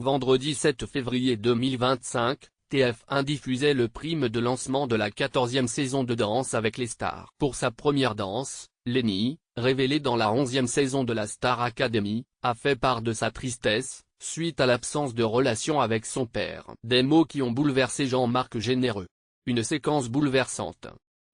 Vendredi 7 février 2025, TF1 diffusait le prime de lancement de la 14e saison de Danse avec les stars. Pour sa première danse, Lenny, révélée dans la 11e saison de la Star Academy, a fait part de sa tristesse, suite à l'absence de relation avec son père. Des mots qui ont bouleversé Jean-Marc Généreux. Une séquence bouleversante.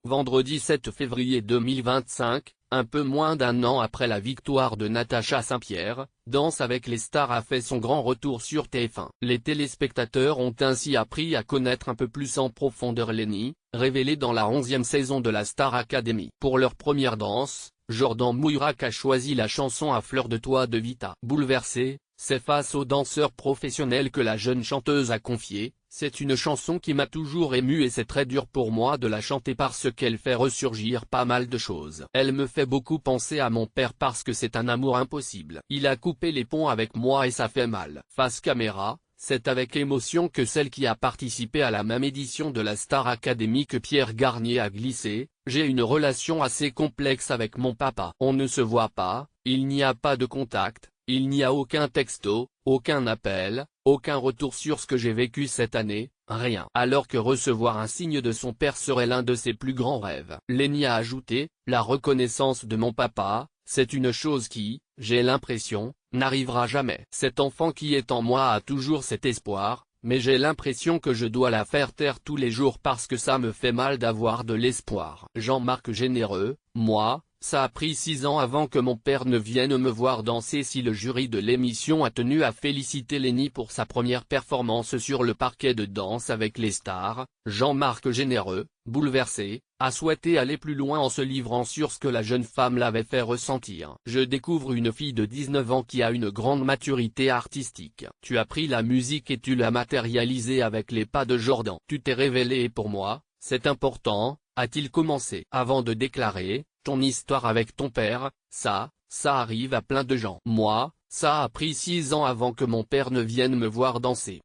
Vendredi 7 février 2025, un peu moins d'un an après la victoire de Natacha Saint-Pierre, Danse avec les stars a fait son grand retour sur TF1. Les téléspectateurs ont ainsi appris à connaître un peu plus en profondeur Lenny, révélée dans la 11e saison de la Star Academy. Pour leur première danse, Jordan Mouirac a choisi la chanson À fleur de toi de Vita. Bouleversé, c'est face aux danseurs professionnels que la jeune chanteuse a confié: c'est une chanson qui m'a toujours ému et c'est très dur pour moi de la chanter parce qu'elle fait ressurgir pas mal de choses. Elle me fait beaucoup penser à mon père parce que c'est un amour impossible. Il a coupé les ponts avec moi et ça fait mal. Face caméra, c'est avec émotion que celle qui a participé à la même édition de la Star Academy que Pierre Garnier a glissé: j'ai une relation assez complexe avec mon papa. On ne se voit pas, il n'y a pas de contact. Il n'y a aucun texto, aucun appel, aucun retour sur ce que j'ai vécu cette année, rien. Alors que recevoir un signe de son père serait l'un de ses plus grands rêves. Lenny a ajouté: la reconnaissance de mon papa, c'est une chose qui, j'ai l'impression, n'arrivera jamais. Cet enfant qui est en moi a toujours cet espoir, mais j'ai l'impression que je dois la faire taire tous les jours parce que ça me fait mal d'avoir de l'espoir. Jean-Marc Généreux: moi, ça a pris 6 ans avant que mon père ne vienne me voir danser. Si le jury de l'émission a tenu à féliciter Lenny pour sa première performance sur le parquet de Danse avec les stars, Jean-Marc Généreux, bouleversé, a souhaité aller plus loin en se livrant sur ce que la jeune femme l'avait fait ressentir. Je découvre une fille de 19 ans qui a une grande maturité artistique. Tu as pris la musique et tu l'as matérialisée avec les pas de Jordan. Tu t'es révélé et pour moi, c'est important, a-t-il commencé. Avant de déclarer: ton histoire avec ton père, ça arrive à plein de gens. Moi, ça a pris 6 ans avant que mon père ne vienne me voir danser.